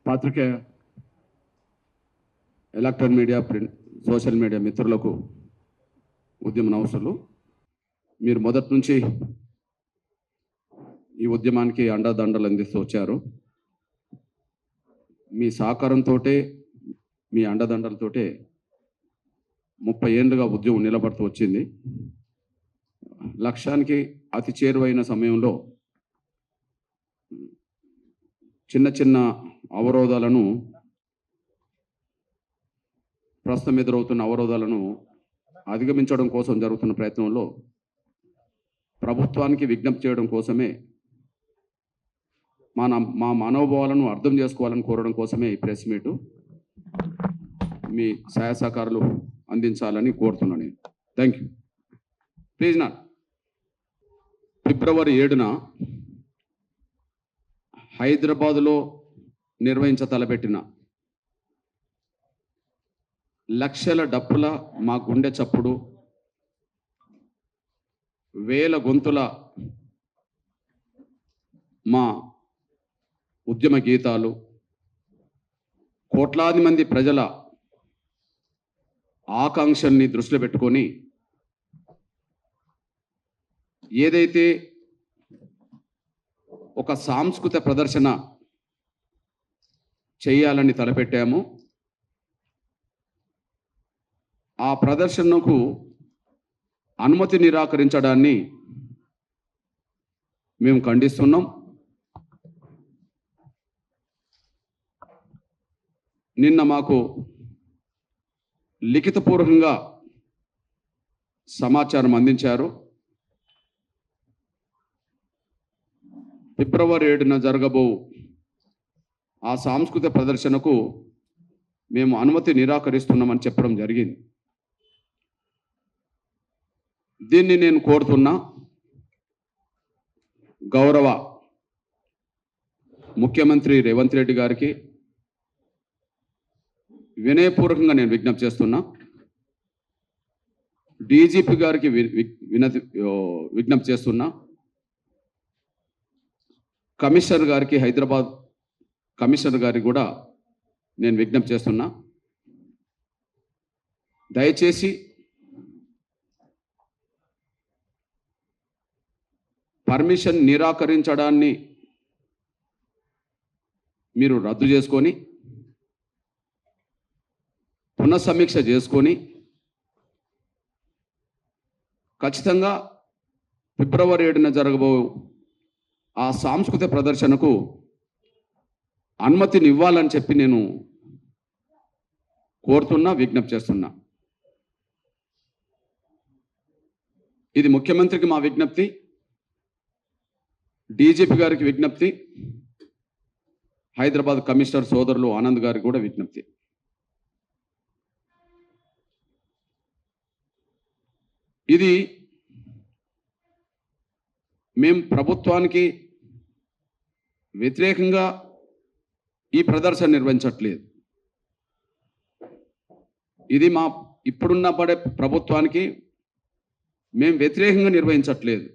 పాత్రికేయ electronic media print social media మిత్రులకు ఉద్యమ నమస్సులు. మీరు మొదటి నుంచి ఈ ఉద్యమానికి అండదండలు అందిస్తూ వచ్చారు. మీ సహకారంతో, మీ అండదండలతోటే 30 ఏళ్ళుగా ఉద్యమం నిలబడుతూ వచ్చింది. లక్ష్యానికి అతి చేరువైన సమయంలో చిన్న చిన్న అవరోధాలను, ప్రస్తుతం ఎదురవుతున్న అవరోధాలను అధిగమించడం కోసం జరుగుతున్న ప్రయత్నంలో ప్రభుత్వానికి విజ్ఞప్తి చేయడం కోసమే, మా మనోభావాలను అర్థం చేసుకోవాలని కోరడం కోసమే ఈ ప్రెస్ మీటు. మీ సహాయ సహకారాలు అందించాలని కోరుతున్నాను నేను. Thank you. ప్లీజ్ నా ఫిబ్రవరి 7న హైదరాబాదులో నిర్వహించతలపెట్టిన లక్షల డప్పుల మా గుండె చప్పుడు, వేల గొంతుల మా ఉద్యమ గీతాలు, కోట్లాది మంది ప్రజల ఆకాంక్షల్ని దృష్టిలో పెట్టుకొని ఏదైతే ఒక సాంస్కృతిక ప్రదర్శన చేయాలని తలపెట్టామో ఆ ప్రదర్శనకు అనుమతి నిరాకరించడాన్ని మేము ఖండిస్తున్నాం. నిన్న మాకు లిఖితపూర్వకంగా సమాచారం అందించారు. ఫిబ్రవరి 7న జరగబో ఆ సాంస్కృతిక ప్రదర్శనకు మేము అనుమతి నిరాకరిస్తున్నామని చెప్పడం జరిగింది. దీన్ని నేను కోరుతున్నా, గౌరవ ముఖ్యమంత్రి రేవంత్ రెడ్డి గారికి వినయపూర్వకంగా నేను విజ్ఞప్తి చేస్తున్నా. డీజీపీ గారికి విజ్ఞప్తి చేస్తున్నా. కమిషనర్ గారికి, హైదరాబాద్ కమిషనర్ గారికి కూడా నేను విజ్ఞప్తి చేస్తున్నా. దయచేసి పర్మిషన్ నిరాకరించడాన్ని మీరు రద్దు చేసుకొని, పునఃసమీక్ష చేసుకొని, ఖచ్చితంగా ఫిబ్రవరి 7న జరగబో ఆ సాంస్కృతిక ప్రదర్శనకు అనుమతిని ఇవ్వాలని చెప్పి నేను కోరుతున్నా, విజ్ఞప్తి చేస్తున్నా. ఇది ముఖ్యమంత్రికి మా విజ్ఞప్తి, డీజీపీ గారికి విజ్ఞప్తి, హైదరాబాద్ కమిషనర్ సోదరులు ఆనంద్ గారికి కూడా విజ్ఞప్తి. ఇది మేము ప్రభుత్వానికి వ్యతిరేకంగా ఈ ప్రదర్శన నిర్వహించట్లేదు. ఇది మా ఇప్పుడున్న పడే ప్రభుత్వానికి మేము వ్యతిరేకంగా నిర్వహించట్లేదు.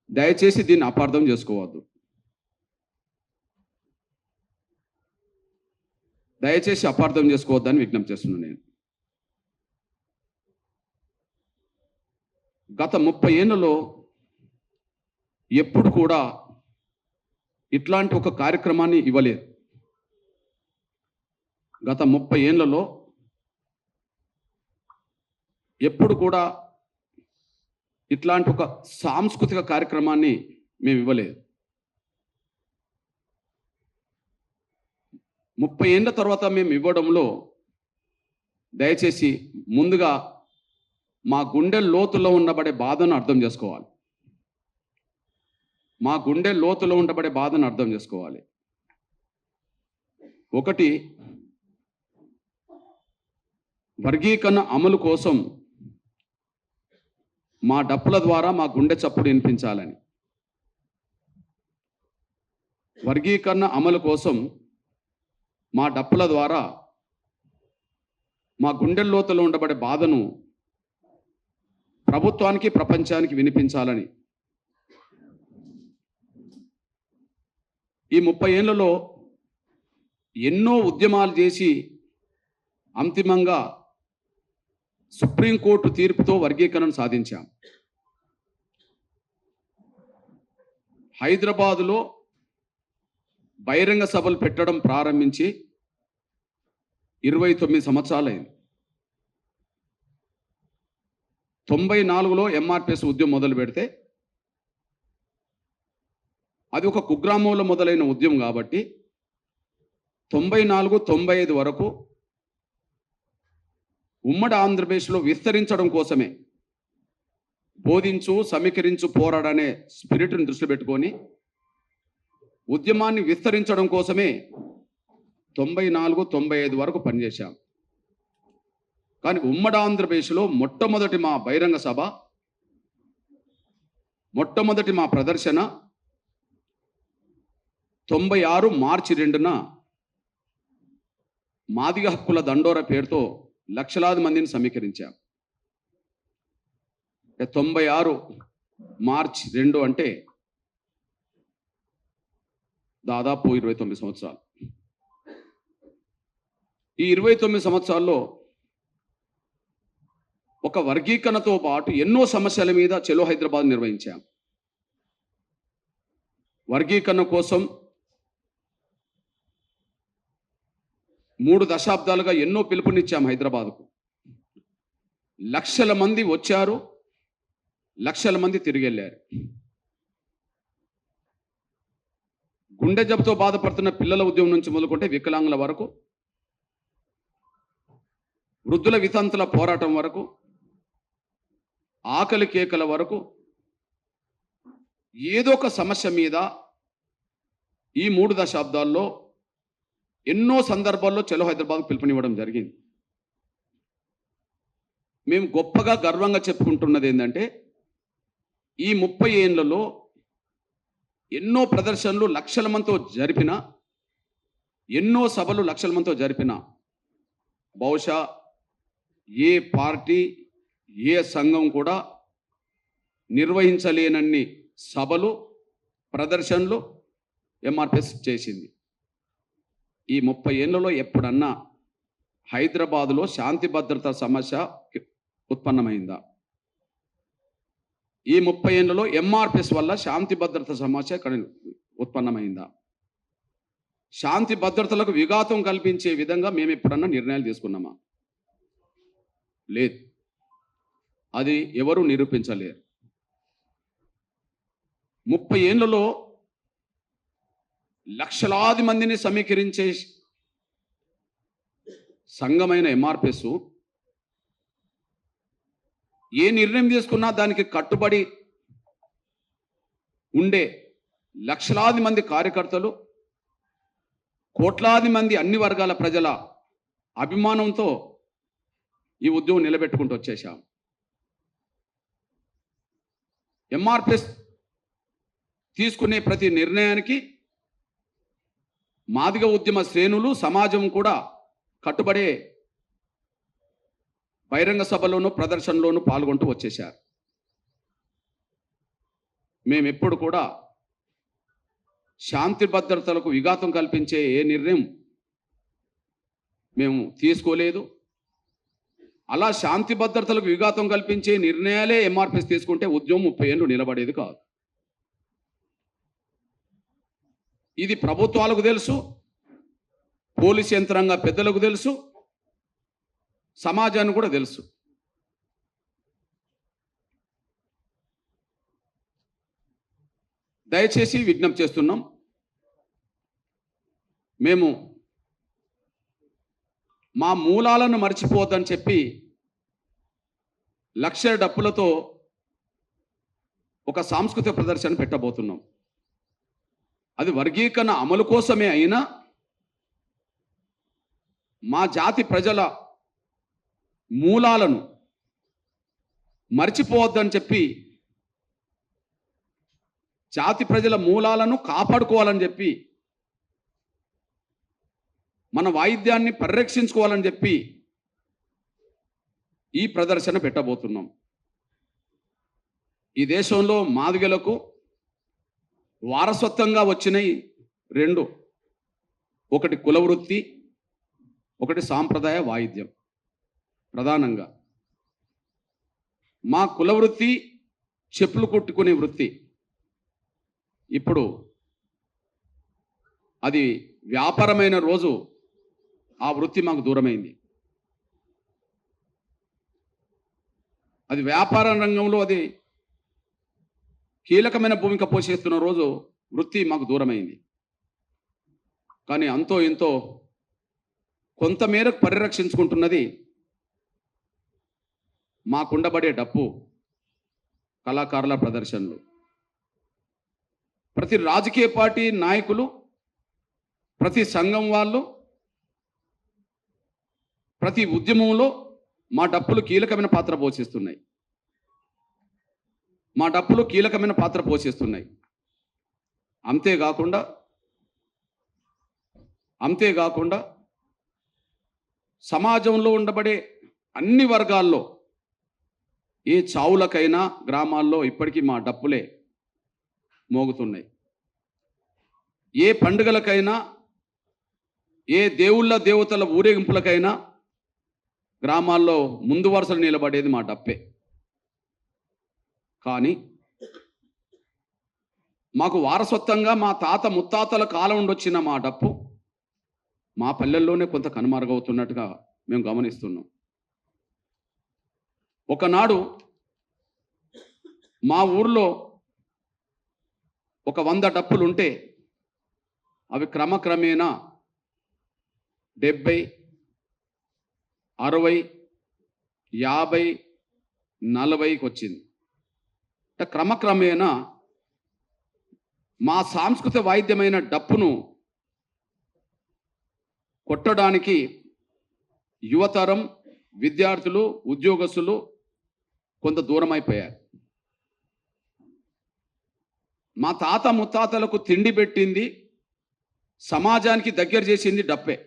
దయచేసి దీన్ని అపార్థం చేసుకోవద్దు. దయచేసి అపార్థం చేసుకోవద్దని విజ్ఞప్తి చేస్తున్నాను నేను. గత 30 ఏళ్లలో ఎప్పుడు కూడా ఇట్లాంటి ఒక కార్యక్రమాన్ని ఇవ్వలేదు. గత 30 ఏళ్లలో ఎప్పుడు కూడా ఇట్లాంటి ఒక సాంస్కృతిక కార్యక్రమాన్ని మేము ఇవ్వలేదు. 30 ఏళ్ళ తర్వాత మేము ఇవ్వడంలో దయచేసి ముందుగా మా గుండె లోతులో ఉండబడే బాధను అర్థం చేసుకోవాలి. మా గుండె లోతులో ఉండబడే బాధను అర్థం చేసుకోవాలి. ఒకటి, వర్గీకరణ అమలు కోసం మా డప్పుల ద్వారా మా గుండె చప్పుడు వినిపించాలని. వర్గీకరణ అమలు కోసం మా డప్పుల ద్వారా మా గుండె లోతులో ఉండబడే బాధను ప్రభుత్వానికి, ప్రపంచానికి వినిపించాలని ఈ 30 ఏళ్లలో ఎన్నో ఉద్యమాలు చేసి అంతిమంగా సుప్రీంకోర్టు తీర్పుతో వర్గీకరణను సాధించాం. హైదరాబాదులో బహిరంగ సభలు పెట్టడం ప్రారంభించి 29 సంవత్సరాలైంది. 94లో ఎంఆర్పిఎస్ ఉద్యమం మొదలు పెడితే అది ఒక కుగ్రామంలో మొదలైన ఉద్యమం కాబట్టి 94, 95 వరకు ఉమ్మడి ఆంధ్రప్రదేశ్లో విస్తరించడం కోసమే బోధించు సమీకరించు పోరాడనే స్పిరిట్ని దృష్టి పెట్టుకొని ఉద్యమాన్ని విస్తరించడం కోసమే 94, 95 వరకు పనిచేశాం. కానీ ఉమ్మడి ఆంధ్రప్రదేశ్లో మొట్టమొదటి మా బహిరంగ సభ, మొట్టమొదటి మా ప్రదర్శన 96 మార్చి 2న మాదిగ హక్కుల దండోర పేరుతో లక్షలాది మందిని సమీకరించాం. 96 మార్చి 2 అంటే దాదాపు 29 సంవత్సరాలు. ఈ 29 సంవత్సరాల్లో ఒక వర్గీకరణతో పాటు ఎన్నో సమస్యల మీద చలో హైదరాబాద్ నిర్వహించాం. వర్గీకరణ కోసం 3 దశాబ్దాలుగా ఎన్నో పిలుపునిచ్చాం హైదరాబాద్కు. లక్షల మంది వచ్చారు, లక్షల మంది తిరిగి వెళ్ళారు. గుండె జబ్బుతో బాధపడుతున్న పిల్లల ఉద్యమం నుంచి మొదలుకుంటే వికలాంగుల వరకు, వృద్ధుల వితంతుల పోరాటం వరకు, ఆకలి కేకల వరకు ఏదో ఒక సమస్య మీద ఈ 3 దశాబ్దాల్లో ఎన్నో సందర్భాల్లో చలో హైదరాబాద్ పిలుపునివ్వడం జరిగింది. మేము గొప్పగా గర్వంగా చెప్పుకుంటున్నది ఏంటంటే ఈ 30 ఏళ్లలో ఎన్నో ప్రదర్శనలు లక్షల మందితో జరిపిన, ఎన్నో సభలు లక్షల మందితో జరిపిన బహుశా ఏ పార్టీ ఏ సంఘం కూడా నిర్వహించలేనన్ని సభలు ప్రదర్శనలు ఎంఆర్పిఎస్ చేసింది. ఈ 30 ఏళ్లలో ఎప్పుడన్నా హైదరాబాదులో శాంతి భద్రత సమస్య ఉత్పన్నమైందా? ఈ 30 ఏళ్లలో ఎంఆర్పిఎస్ వల్ల శాంతి భద్రత సమస్య ఉత్పన్నమైందా? శాంతి భద్రతలకు విఘాతం కల్పించే విధంగా మేము ఎప్పుడన్నా నిర్ణయాలు తీసుకున్నామా? లేదు. అది ఎవరు నిరూపించలేరు. 30 ఏళ్లలో లక్షలాది మందిని సమీకరించే సంఘమైన ఎంఆర్పిఎస్ ఏ నిర్ణయం తీసుకున్నా దానికి కట్టుబడి ఉండే లక్షలాది మంది కార్యకర్తలు, కోట్లాది మంది అన్ని వర్గాల ప్రజల అభిమానంతో ఈ ఉద్యమం నిలబెట్టుకుంటూ వచ్చేశాం. ఎంఆర్పిఎస్ తీసుకునే ప్రతి నిర్ణయానికి మాదిగ ఉద్యమ శ్రేణులు, సమాజం కూడా కట్టుబడే బహిరంగ సభలోనూ ప్రదర్శనలోనూ పాల్గొంటూ వచ్చేశారు. మేమెప్పుడు కూడా శాంతి భద్రతలకు విఘాతం కల్పించే ఏ నిర్ణయం మేము తీసుకోలేదు. అలా శాంతి భద్రతలకు విఘాతం కల్పించే నిర్ణయాలే ఎంఆర్పిఎస్ తీసుకుంటే ఉద్యమం 30 ఏళ్ళు నిలబడేది కాదు. ఇది ప్రభుత్వాలకు తెలుసు, పోలీస్ యంత్రాంగ పెద్దలకు తెలుసు, సమాజానికి కూడా తెలుసు. దయచేసి విజ్ఞప్తి చేస్తున్నాం, మేము మా మూలాలను మర్చిపోవద్దని చెప్పి లక్షల డప్పులతో ఒక సాంస్కృతిక ప్రదర్శన పెట్టబోతున్నాం. అది వర్గీకరణ అమలు కోసమే అయినా మా జాతి ప్రజల మూలాలను మర్చిపోవద్దని చెప్పి, జాతి ప్రజల మూలాలను కాపాడుకోవాలని చెప్పి, మన వాయిద్యాన్ని పరిరక్షించుకోవాలని చెప్పి ఈ ప్రదర్శన పెట్టబోతున్నాం. ఈ దేశంలో మాదిగలకు వారసత్వంగా వచ్చినాయి 2: ఒకటి కుల వృత్తి, ఒకటి సాంప్రదాయ వాయిద్యం. ప్రధానంగా మా కుల వృత్తి చెప్పులు కుట్టుకునే వృత్తి. ఇప్పుడు అది వ్యాపారమైన రోజు ఆ వృత్తి మాకు దూరమైంది. అది వ్యాపార రంగంలో అది కీలకమైన భూమిక పోషిస్తున్న రోజు వృత్తి మాకు దూరమైంది. కానీ అంతో ఎంతో కొంతమేరకు పరిరక్షించుకుంటున్నది మాకుండబడే డప్పు కళాకారుల ప్రదర్శనలు. ప్రతి రాజకీయ పార్టీ నాయకులు, ప్రతి సంఘం వాళ్ళు, ప్రతి ఉద్యమంలో మా డప్పులు కీలకమైన పాత్ర పోషిస్తున్నాయి. మా డప్పులు కీలకమైన పాత్ర పోషిస్తున్నాయి. అంతేకాకుండా సమాజంలో ఉండబడే అన్ని వర్గాల్లో ఏ చావులకైనా గ్రామాల్లో ఇప్పటికీ మా డప్పులే మోగుతున్నాయి. ఏ పండుగలకైనా, ఏ దేవుళ్ళ దేవతల ఊరేగింపులకైనా గ్రామాల్లో ముందు వరుసలు నిలబడేది మా డప్పే. కానీ మాకు వారసత్వంగా మా తాత ముత్తాతల కాలం ఉండొచ్చిన మా డప్పు మా పల్లెల్లోనే కొంత కనుమరుగవుతున్నట్టుగా మేము గమనిస్తున్నాం. ఒకనాడు మా ఊర్లో ఒక 100 డప్పులుంటే అవి క్రమక్రమేణా 70, 60, 50, 40కి వచ్చింది. అంటే క్రమక్రమేణా మా సాంస్కృతిక వాయిద్యమైన డప్పును కొట్టడానికి యువతరం, విద్యార్థులు, ఉద్యోగస్తులు కొంత దూరం అయిపోయారు. మా తాత ముత్తాతలకు తిండి పెట్టింది, సమాజానికి దగ్గర చేసింది డప్పే.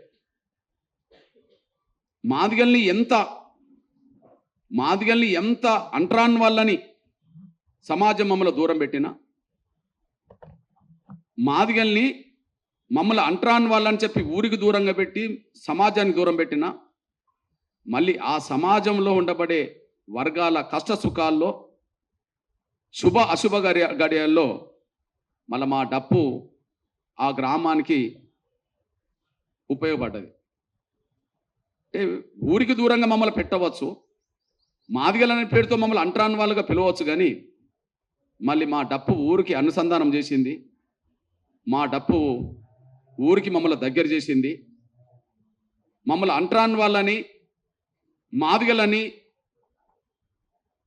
మాదిగల్ని ఎంత అంటరాని వాళ్ళని సమాజం మమ్మల్ని దూరం పెట్టినా, మాదిగల్ని మమ్మల్ని అంటరాని వాళ్ళని చెప్పి ఊరికి దూరంగా పెట్టి సమాజానికి దూరం పెట్టినా, మళ్ళీ ఆ సమాజంలో ఉండబడే వర్గాల కష్ట సుఖాల్లో, శుభ అశుభ గడియల్లో మళ్ళీ మా డప్పు ఆ గ్రామానికి ఉపయోగపడ్డది. అంటే ఊరికి దూరంగా మమ్మల్ని పెట్టవచ్చు, మాదిగలనే పేరుతో మమ్మల్ని అంటరాని వాళ్ళుగా పిలవచ్చు, కానీ మళ్ళీ మా డప్పు ఊరికి అనుసంధానం చేసింది. మా డప్పు ఊరికి మమ్మల్ని దగ్గర చేసింది. మమ్మల్ని అంటరాని వాళ్ళని, మాదిగలని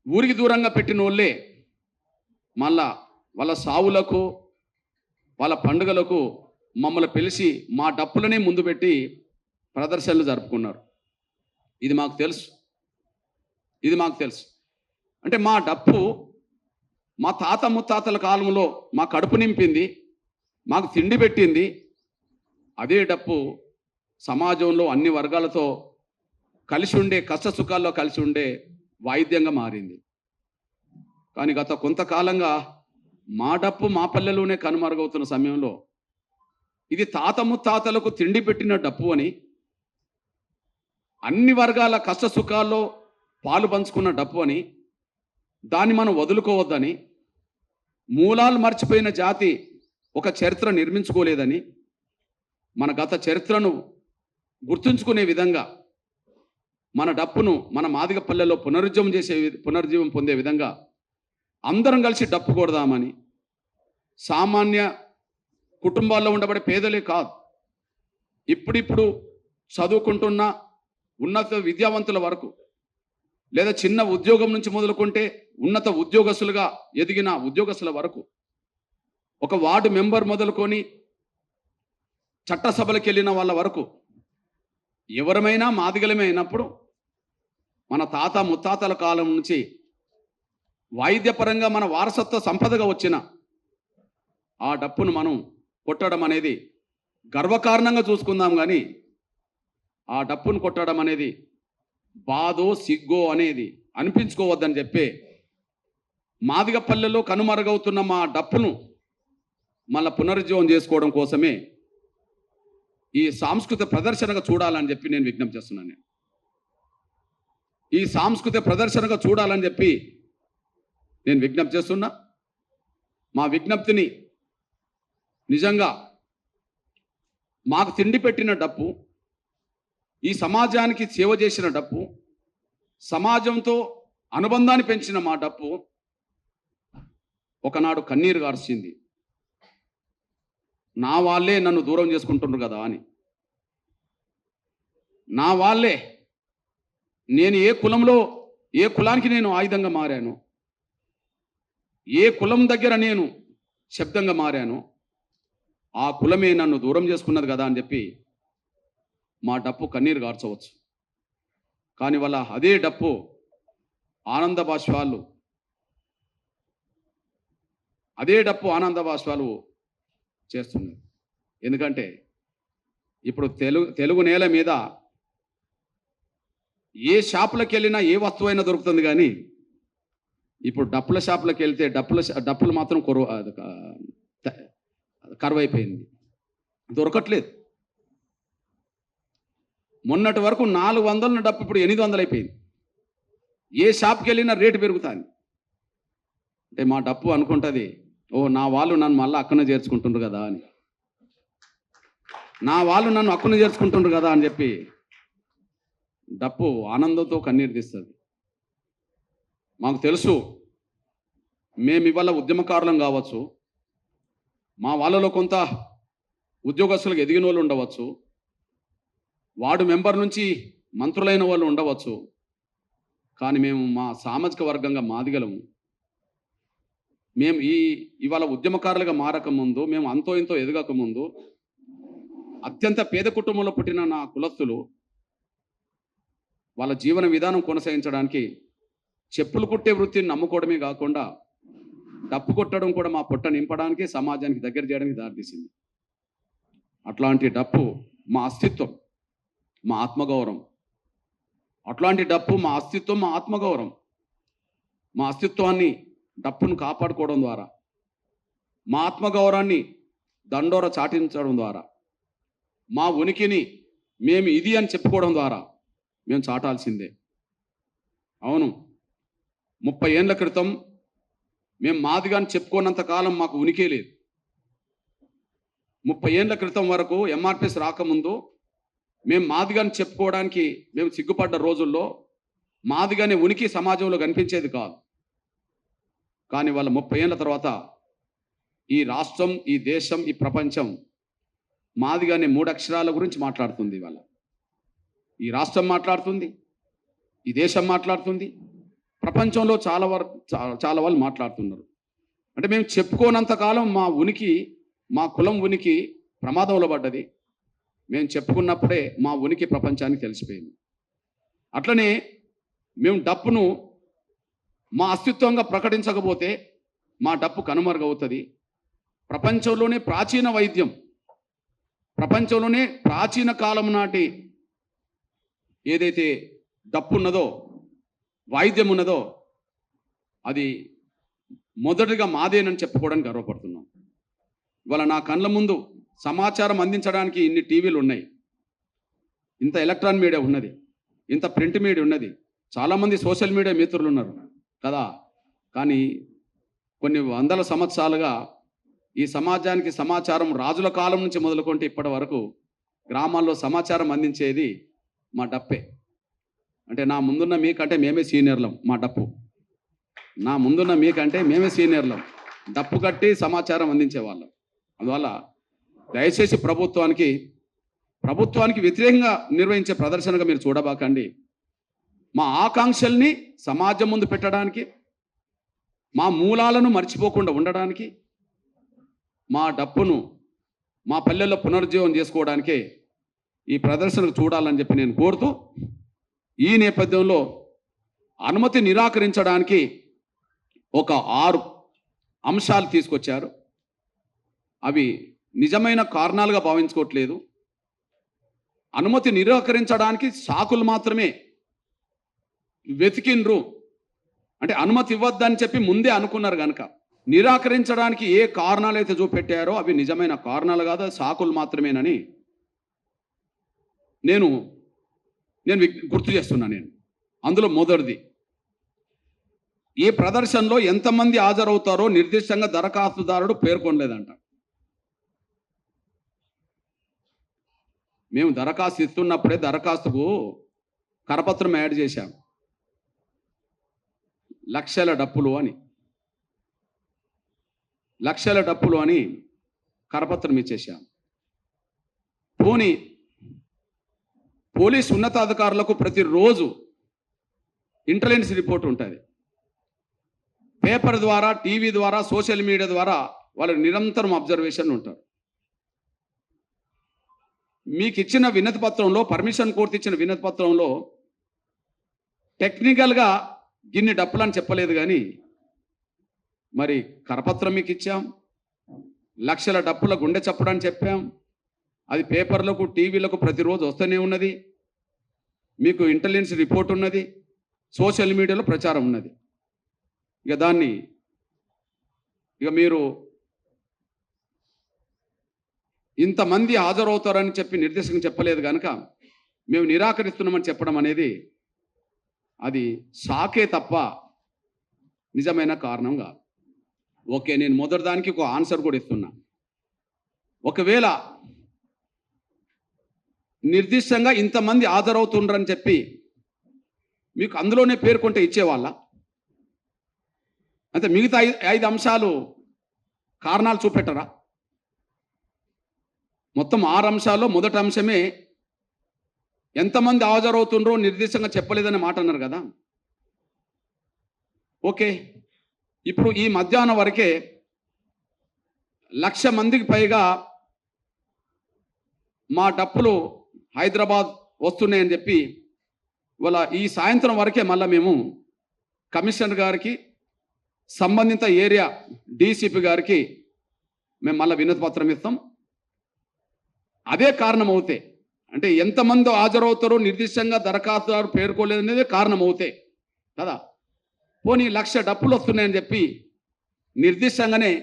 ఊరికి దూరంగా పెట్టిన వాళ్ళే మళ్ళా వాళ్ళ సావులకు, వాళ్ళ పండుగలకు మమ్మల్ని పిలిచి మా డప్పులనే ముందు పెట్టి ప్రదర్శనలు జరుపుకున్నారు. ఇది మాకు తెలుసు. అంటే మా డప్పు మా తాత ముత్తాతల కాలంలో మా కడుపు నింపింది, మాకు తిండి పెట్టింది. అదే డప్పు సమాజంలో అన్ని వర్గాలతో కలిసి ఉండే, కష్ట సుఖాల్లో కలిసి ఉండే వాయిద్యంగా మారింది. కానీ గత కొంతకాలంగా మా డప్పు మా పల్లెలోనే కనుమరుగవుతున్న సమయంలో ఇది తాత ముత్తాతలకు తిండి పెట్టిన డప్పు అని, అన్ని వర్గాల కష్ట సుఖాల్లో పాలు పంచుకున్న డప్పు అని, దాన్ని మనం వదులుకోవద్దని, మూలాలు మర్చిపోయిన జాతి ఒక చరిత్ర నిర్మించుకోలేదని, మన గత చరిత్రను గుర్తుంచుకునే విధంగా మన డప్పును మన మాదిగ పల్లెల్లో పునరుజ్జీవం పొందే విధంగా అందరం కలిసి డప్పు కొడదామని, సామాన్య కుటుంబాల్లో ఉండబడే పేదలే కాదు, ఇప్పుడిప్పుడు చదువుకుంటున్న ఉన్నత విద్యావంతుల వరకు, లేదా చిన్న ఉద్యోగం నుంచి మొదలుకుంటే ఉన్నత ఉద్యోగస్తులుగా ఎదిగిన ఉద్యోగస్తుల వరకు, ఒక వార్డు మెంబర్ మొదలుకొని చట్టసభలకు వెళ్ళిన వాళ్ళ వరకు ఎవరమైనా మాదిగలమే అయినప్పుడు మన తాత ముత్తాతల కాలం నుంచి వాయిద్యపరంగా మన వారసత్వ సంపదగా వచ్చిన ఆ డప్పును మనం కొట్టడం అనేది గర్వకారణంగా చూసుకుందాం. కానీ ఆ డప్పును కొట్టడం అనేది బాధో సిగ్గో అనేది అనిపించుకోవద్దని చెప్పే మాదిగ పల్లెలో కనుమరుగవుతున్న మా డప్పును మళ్ళీ పునరుజ్జీవం చేసుకోవడం కోసమే ఈ సాంస్కృతిక ప్రదర్శనగా చూడాలని చెప్పి నేను విజ్ఞప్తి చేస్తున్నాను. ఈ సాంస్కృతిక ప్రదర్శనగా చూడాలని చెప్పి నేను విజ్ఞప్తి చేస్తున్నా. మా విజ్ఞప్తిని నిజంగా మాకు తిండి పెట్టిన డప్పు, ఈ సమాజానికి సేవ చేసిన డప్పు, సమాజంతో అనుబంధాన్ని పెంచిన మా డప్పు ఒకనాడు కన్నీరు గార్చింది. నా వాళ్ళే నన్ను దూరం చేసుకుంటున్నారు కదా అని. నా వాళ్ళే, నేను ఏ కులానికి నేను ఆయుధంగా మారాను, ఏ కులం దగ్గర నేను శబ్దంగా మారాను, ఆ కులమే నన్ను దూరం చేసుకున్నది కదా అని చెప్పి మా డప్పు కన్నీరు గార్చవచ్చు. కానీ వాళ్ళ అదే డప్పు ఆనంద బాష్పాలు, చేస్తున్నారు. ఎందుకంటే ఇప్పుడు తెలుగు నేల మీద ఏ షాపులకు వెళ్ళినా ఏ వస్తువైనా దొరుకుతుంది. కానీ ఇప్పుడు డప్పుల షాపులకు వెళ్తే డప్పులు మాత్రం కరువైపోయింది, దొరకట్లేదు. మొన్నటి వరకు 400 డప్పు ఇప్పుడు 800 అయిపోయింది. ఏ షాప్కి వెళ్ళినా రేటు పెరుగుతుంది. అంటే మా డప్పు అనుకుంటుంది, ఓ నా వాళ్ళు నన్ను మళ్ళీ అక్కనే చేర్చుకుంటుండ్రు కదా అని, నా వాళ్ళు నన్ను అక్కనే చేర్చుకుంటుండ్రు కదా అని చెప్పి డప్పు ఆనందంతో కన్నీరు తీస్తుంది. మాకు తెలుసు, మేము ఇవాళ ఉద్యమకారులం కావచ్చు, మా వాళ్ళలో కొంత ఉద్యోగస్తులకు ఎదిగిన వాళ్ళు ఉండవచ్చు, వార్డు మెంబర్ నుంచి మంత్రులైన వాళ్ళు ఉండవచ్చు. కానీ మేము మా సామాజిక వర్గంగా మాదిగలము. మేము ఇవాళ ఉద్యమకారులుగా మారకముందు, మేము అంతో ఇంతో ఎదగకముందు అత్యంత పేద కుటుంబంలో పుట్టిన నా కులస్తులు వాళ్ళ జీవన విధానం కొనసాగించడానికి చెప్పులు కుట్టే వృత్తిని నమ్ముకోవడమే కాకుండా డప్పు కొట్టడం కూడా మా పొట్ట నింపడానికి, సమాజానికి దగ్గర చేయడానికి దారితీసింది. అట్లాంటి డప్పు మా అస్తిత్వం, మా ఆత్మగౌరవం. అట్లాంటి డప్పు మా అస్తిత్వం, మా ఆత్మగౌరవం. మా అస్తిత్వాన్ని డప్పును కాపాడుకోవడం ద్వారా, మా ఆత్మగౌరవాన్ని దండోర చాటించడం ద్వారా, మా ఉనికిని మేము ఇది అని చెప్పుకోవడం ద్వారా మేము చాటాల్సిందే. అవును, 30 ఏళ్ళ క్రితం మేము మాదిగాని చెప్పుకోనంత కాలం మాకు ఉనికే లేదు. 30 ఏళ్ళ క్రితం వరకు ఎంఆర్పిఎస్ రాకముందు మేము మాదిగాని చెప్పుకోవడానికి మేము సిగ్గుపడ్డ రోజుల్లో మాదిగానే ఉనికి సమాజంలో కనిపించేది కాదు. కానీ వాళ్ళ 30 ఏళ్ళ తర్వాత ఈ రాష్ట్రం, ఈ దేశం, ఈ ప్రపంచం మాదిగానే 3 అక్షరాల గురించి మాట్లాడుతుంది. ఇవాళ ఈ రాష్ట్రం మాట్లాడుతుంది, ఈ దేశం మాట్లాడుతుంది, ప్రపంచంలో చాలా వాళ్ళు మాట్లాడుతున్నారు. అంటే మేము చెప్పుకోనంతకాలం మా ఉనికి, మా కులం ఉనికి ప్రమాదంలో పడ్డది. మేము చెప్పుకున్నప్పుడే మా ఉనికి ప్రపంచానికి తెలిసిపోయింది. అట్లనే మేము డప్పును మా అస్తిత్వంగా ప్రకటించకపోతే మా డప్పు కనుమరుగవుతుంది. ప్రపంచంలోనే ప్రాచీన వైద్యం, ప్రపంచంలోనే ప్రాచీన కాలం నాటి ఏదైతే డప్పు ఉన్నదో, వాయిద్యం ఉన్నదో, అది మొదటిగా మాదేనని చెప్పుకోవడానికి గర్వపడుతున్నాం. ఇవాళ నా కళ్ళ ముందు సమాచారం అందించడానికి ఇన్ని టీవీలు ఉన్నాయి, ఇంత ఎలక్ట్రానిక్ మీడియా ఉన్నది, ఇంత ప్రింట్ మీడియా ఉన్నది, చాలామంది సోషల్ మీడియా మిత్రులు ఉన్నారు కదా. కానీ కొన్ని వందల సంవత్సరాలుగా ఈ సమాజానికి సమాచారం రాజుల కాలం నుంచి మొదలుకుంటే ఇప్పటి వరకు గ్రామాల్లో సమాచారం అందించేది మా డప్పే. అంటే నా ముందున్న మీకంటే మేమే సీనియర్లం. మా డప్పు నా ముందున్న మీకంటే మేమే సీనియర్లం, డప్పు కట్టి సమాచారం అందించేవాళ్ళం. అందువల్ల దయచేసి ప్రభుత్వానికి వ్యతిరేకంగా నిర్వహించే ప్రదర్శనగా మీరు చూడబాకండి. మా ఆకాంక్షల్ని సమాజం ముందు పెట్టడానికి, మా మూలాలను మర్చిపోకుండా ఉండడానికి, మా డప్పును మా పల్లెల్లో పునరుజ్జీవం చేసుకోవడానికే ఈ ప్రదర్శనకు చూడాలని చెప్పి నేను కోరుతూ, ఈ నేపథ్యంలో అనుమతి నిరాకరించడానికి ఒక 6 అంశాలు తీసుకొచ్చారు. అవి నిజమైన కారణాలుగా భావించుకోవట్లేదు. అనుమతి నిరాకరించడానికి సాకులు మాత్రమే వెతికిండ్రు. అంటే అనుమతి ఇవ్వద్దని చెప్పి ముందే అనుకున్నారు కనుక నిరాకరించడానికి ఏ కారణాలు అయితే చూపెట్టారో అవి నిజమైన కారణాలు కాదు, సాకులు మాత్రమేనని నేను నేను గుర్తు చేస్తున్నా. నేను అందులో మొదటిది, ఈ ప్రదర్శనలో ఎంతమంది హాజరవుతారో నిర్దిష్టంగా దరఖాస్తుదారుడు పేర్కొనలేదంట. మేము దరఖాస్తు ఇస్తున్నప్పుడే దరఖాస్తుకు కరపత్రం యాడ్ చేశాం, లక్షల డప్పులు అని, లక్షల డప్పులు అని కరపత్రం ఇచ్చేశాం. పోనీ పోలీస్ ఉన్నతాధికారులకు ప్రతిరోజు ఇంటెలిజెన్స్ రిపోర్ట్ ఉంటుంది. పేపర్ ద్వారా, టీవీ ద్వారా, సోషల్ మీడియా ద్వారా వాళ్ళు నిరంతరం అబ్జర్వేషన్ ఉంటారు. మీకు ఇచ్చిన వినతి పత్రంలో, పర్మిషన్ కోర్టు ఇచ్చిన వినతి పత్రంలో టెక్నికల్గా గిన్ని డప్పులు అని చెప్పలేదు, కానీ మరి కరపత్రం మీకు ఇచ్చాం, లక్షల డప్పుల గుండె చప్పుడని చెప్పాం. అది పేపర్లకు, టీవీలకు ప్రతిరోజు వస్తూనే ఉన్నది. మీకు ఇంటెలిజెన్స్ రిపోర్ట్ ఉన్నది, సోషల్ మీడియాలో ప్రచారం ఉన్నది. ఇక దాన్ని మీరు ఇంతమంది హాజరవుతారని చెప్పి నిర్దేశంగా చెప్పలేదు కనుక మేము నిరాకరిస్తున్నామని చెప్పడం అనేది అది సాకే తప్ప నిజమైన కారణం కాదు. ఓకే, నేను మొదటి దానికి ఒక ఆన్సర్ కూడా ఇస్తున్నా. ఒకవేళ నిర్దిష్టంగా ఇంతమంది హాజరవుతుండ్రని చెప్పి మీకు అందులోనే పేర్కొంటే ఇచ్చేవాళ్ళ? అంటే మిగతా ఐదు అంశాలు కారణాలు చూపెట్టరా? మొత్తం 6 అంశాల్లో మొదటి అంశమే ఎంతమంది హాజరవుతుండ్రో నిర్దిష్టంగా చెప్పలేదనే మాట అన్నారు కదా. ఓకే, ఇప్పుడు ఈ మధ్యాహ్నం వరకే 1,00,000 మందికి పైగా మా డప్పులు హైదరాబాద్ వస్తున్నాయని చెప్పి వాళ్ళ ఈ సాయంత్రం వరకే మళ్ళీ మేము కమిషనర్ గారికి, సంబంధిత ఏరియా డీసీపీ గారికి మేము మళ్ళీ వినతి పత్రం ఇస్తాం. అదే కారణం అవుతే, అంటే ఎంతమంది హాజరవుతారో నిర్దిష్టంగా దరఖాస్తుదారు పేర్కోలేదనేదే కారణం అవుతే కదా. పోనీ 1,00,000 డప్పులు వస్తున్నాయని చెప్పి నిర్దిష్టంగానే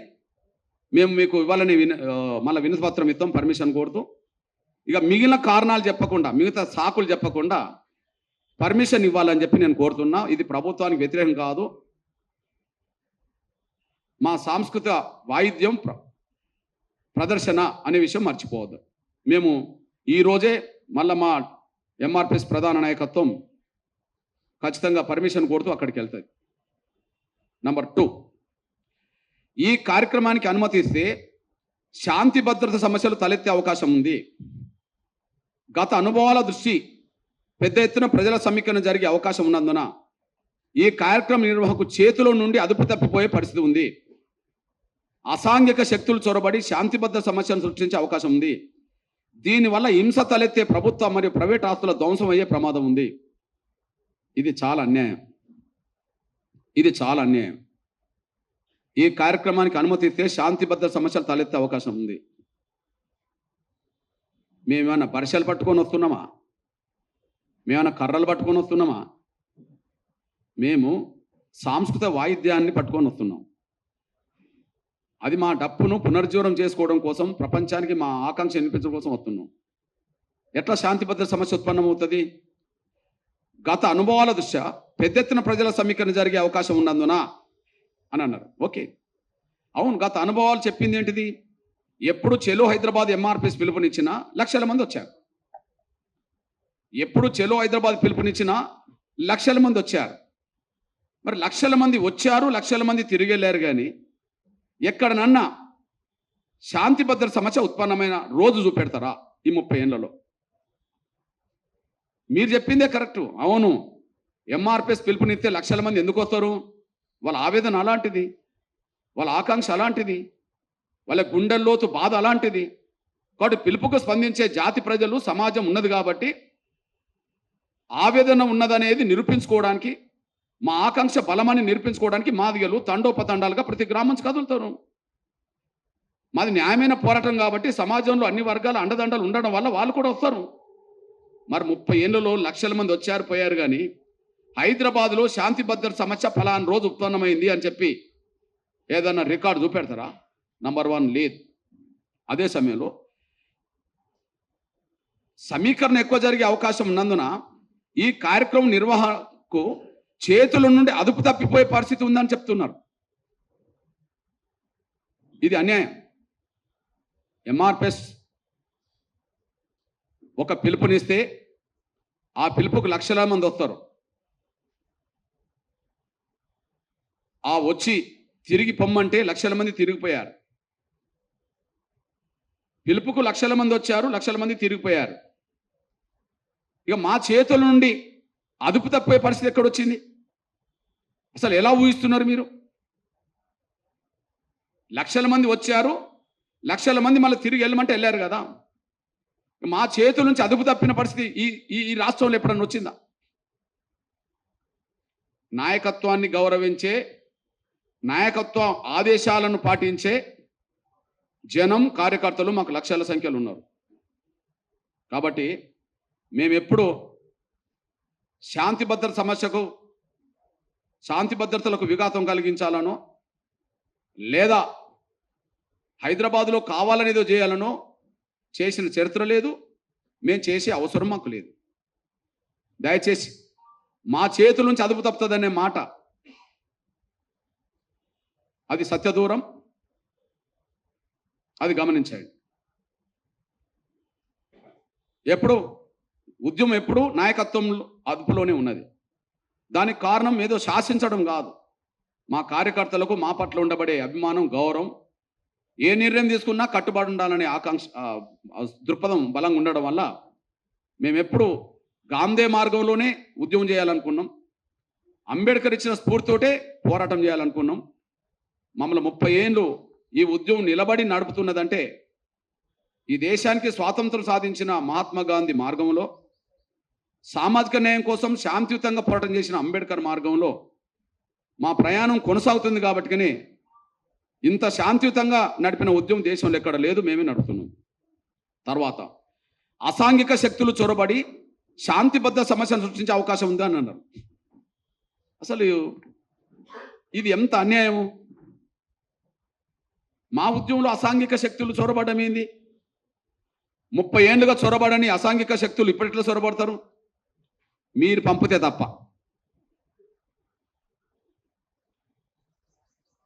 మేము మీకు ఇవ్వాలని మళ్ళీ వినతి పత్రం ఇస్తాం, పర్మిషన్ కోరుతూ. ఇక మిగిలిన కారణాలు చెప్పకుండా, మిగతా సాకులు చెప్పకుండా పర్మిషన్ ఇవ్వాలని చెప్పి నేను కోరుతున్నా. ఇది ప్రభుత్వానికి వ్యతిరేకం కాదు. మా సాంస్కృతిక వాయిద్యం ప్రదర్శన అనే విషయం మర్చిపోవద్దు. మేము ఈరోజే మళ్ళీ మా ఎంఆర్పిఎస్ ప్రధాన నాయకత్వం ఖచ్చితంగా పర్మిషన్ కోరుతూ అక్కడికి వెళ్తుంది. నంబర్ 2, ఈ కార్యక్రమానికి అనుమతి ఇస్తే శాంతి భద్రత సమస్యలు తలెత్తే అవకాశం ఉంది. గత అనుభవాల దృష్టి పెద్ద ఎత్తున ప్రజల సమీకరణ జరిగే అవకాశం ఉన్నందున ఈ కార్యక్రమ నిర్వహణకు చేతిలో నుండి అదుపు తప్పిపోయే పరిస్థితి ఉంది. అసాంఘిక శక్తులు చొరబడి శాంతి భద్రత సమస్యను సృష్టించే అవకాశం ఉంది. దీనివల్ల హింస తలెత్తే ప్రభుత్వ మరియు ప్రైవేట్ ఆస్తుల ధ్వంసం అయ్యే ప్రమాదం ఉంది. ఇది చాలా అన్యాయం. ఇది చాలా అన్యాయం. ఈ కార్యక్రమానికి అనుమతి ఇస్తే శాంతి భద్రత సమస్యలు తలెత్తే అవకాశం ఉంది. మేమేమన్నా పరిశలు పట్టుకొని వస్తున్నామా? మేమన్నా కర్రలు పట్టుకొని వస్తున్నామా? మేము సాంస్కృతిక వాయిద్యాన్ని పట్టుకొని వస్తున్నాం. అది మా డప్పును పునరుజ్జీవనం చేసుకోవడం కోసం, ప్రపంచానికి మా ఆకాంక్ష వినిపించడం కోసం వస్తున్నాం. ఎట్లా శాంతి భద్రత సమస్య ఉత్పన్నమవుతుంది? గత అనుభవాల దృష్ట్యా పెద్ద ఎత్తున ప్రజల సమీకరణ జరిగే అవకాశం ఉన్నందున అని అన్నారు. ఓకే, అవును, గత అనుభవాలు చెప్పింది ఏంటిది? ఎప్పుడు చెలో హైదరాబాద్ ఎంఆర్పిఎస్ పిలుపునిచ్చినా లక్షల మంది వచ్చారు. ఎప్పుడు చెలో హైదరాబాద్ పిలుపునిచ్చినా లక్షల మంది వచ్చారు. మరి లక్షల మంది వచ్చారు, లక్షల మంది తిరిగి వెళ్ళారు, కానీ ఎక్కడనన్నా శాంతి భద్రత సమస్య ఉత్పన్నమైన రోజు చూపెడతారా ఈ 30 ఏళ్లలో? మీరు చెప్పిందే కరెక్టు. అవును, ఎంఆర్పిఎస్ పిలుపునిస్తే లక్షల మంది ఎందుకు వస్తారు? వాళ్ళ ఆవేదన అలాంటిది, వాళ్ళ ఆకాంక్ష అలాంటిది, వాళ్ళ గుండెల్లోతు బాధ అలాంటిది. కాబట్టి పిలుపుకు స్పందించే జాతి ప్రజలు, సమాజం ఉన్నది కాబట్టి ఆవేదన ఉన్నదనేది నిరూపించుకోవడానికి, మా ఆకాంక్ష బలమని నిరూపించుకోవడానికి మాదిగలు తండోపతండాలుగా ప్రతి గ్రామం నుంచి కదులుతారు. మాది న్యాయమైన పోరాటం కాబట్టి సమాజంలో అన్ని వర్గాల అండదండలు ఉండడం వల్ల వాళ్ళు కూడా వస్తారు. మరి 30 ఏళ్లలో లక్షల మంది వచ్చారు పోయారు, కానీ హైదరాబాద్లో శాంతి భద్రత సమస్య ఫలానా రోజు ఉత్పన్నమైంది అని చెప్పి ఏదన్నా రికార్డు చూపెడతారా? నంబర్ 1 లేదు. అదే సమయంలో సమీకరణ ఎక్కువ జరిగే అవకాశం ఉన్నందున ఈ కార్యక్రమం నిర్వహణకు చేతుల నుండి అదుపు తప్పిపోయే పరిస్థితి ఉందని చెప్తున్నారు. ఇది అన్యాయం. ఎంఆర్పిఎస్ ఒక పిలుపునిస్తే ఆ పిలుపుకు లక్షల మంది వస్తారు. ఆ వచ్చి తిరిగి పొమ్మంటే లక్షల మంది తిరిగిపోయారు. పిలుపుకు లక్షల మంది వచ్చారు, లక్షల మంది తిరిగిపోయారు. ఇక మా చేతుల నుండి అదుపు తప్పిపోయే పరిస్థితి ఎక్కడొచ్చింది? అసలు ఎలా ఊహిస్తున్నారు మీరు? లక్షల మంది వచ్చారు, లక్షల మంది మళ్ళీ తిరిగి వెళ్ళమంటే వెళ్ళారు కదా. మా చేతుల నుంచి అదుపు తప్పిన పరిస్థితి ఈ రాష్ట్రంలో ఎప్పుడన్నా వచ్చిందా? నాయకత్వాన్ని గౌరవించే, నాయకత్వ ఆదేశాలను పాటించే జనం, కార్యకర్తలు మాకు లక్షల సంఖ్యలో ఉన్నారు. కాబట్టి మేమెప్పుడు శాంతి భద్రతలకు విఘాతం కలిగించాలనో లేదా హైదరాబాదులో కావాలనేదో చేయాలనో చేసిన చరిత్ర లేదు, మేము చేసే అవసరం మాకు లేదు. దయచేసి మా చేతుల నుంచి అదుపు తప్పుతుందనే మాట అది సత్యదూరం, అది గమనించండి. ఉద్యమం ఎప్పుడు నాయకత్వం అదుపులోనే ఉన్నది. దానికి కారణం ఏదో శాసించడం కాదు, మా కార్యకర్తలకు మా పట్ల ఉండబడే అభిమానం, గౌరవం, ఏ నిర్ణయం తీసుకున్నా కట్టుబడి ఉండాలనే ఆకాంక్ష, దృక్పథం బలంగా ఉండడం వల్ల మేమెప్పుడు గాంధీ మార్గంలోనే ఉద్యమం చేయాలనుకున్నాం. అంబేద్కర్ ఇచ్చిన స్ఫూర్తితోటే పోరాటం చేయాలనుకున్నాం. మమ్మల్ని 30 ఏళ్ళు ఈ ఉద్యమం నిలబడి నడుపుతున్నదంటే ఈ దేశానికి స్వాతంత్రం సాధించిన మహాత్మా గాంధీ మార్గంలో, సామాజిక న్యాయం కోసం శాంతియుతంగా పోరాటం చేసిన అంబేద్కర్ మార్గంలో మా ప్రయాణం కొనసాగుతుంది. కాబట్టినే ఇంత శాంతియుతంగా నడిపిన ఉద్యమం దేశంలో ఎక్కడ లేదు, మేమే నడుపుతున్నాం. తర్వాత అసాంఘిక శక్తులు చొరబడి శాంతిబద్ధ సమస్యను సృష్టించే అవకాశం ఉంది అని అన్నారు. అసలు ఇది ఎంత అన్యాయము? మా ఉద్యమంలో అసాంఘిక శక్తులు చొరబడడం ఏంది? 30 ఏళ్ళుగా చొరబడని అసాంఘిక శక్తులు ఇప్పటిట్లో చొరబడతారు? మీరు పంపితే తప్ప.